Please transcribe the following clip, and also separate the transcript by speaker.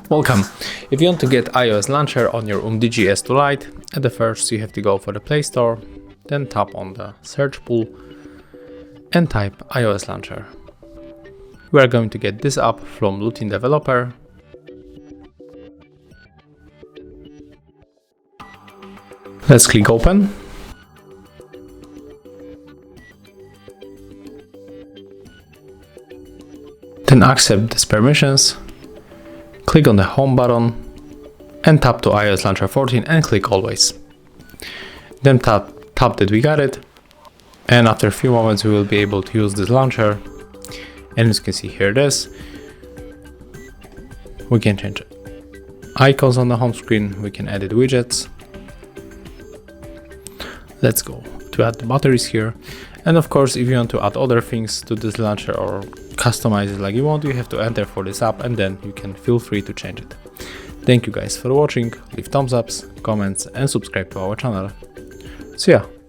Speaker 1: Welcome! If you want to get iOS launcher on your Umidigi S2 Lite, at the first you have to go for the Play Store, then tap on the search pool and type iOS launcher. We are going to get this app from Lite developer. Let's click open. Then accept these permissions. Click on the home button and tap to iOS Launcher 14 and click always. Then tap that we got it, and after a few moments we will be able to use this launcher. And as you can see, here it is. We can change icons on the home screen, we can edit widgets. Let's go to add the batteries here. And of course, if you want to add other things to this launcher or customize it like you want, you have to enter for this app, and then you can feel free to change it. Thank you guys for watching, leave thumbs ups, comments and subscribe to our channel. See ya!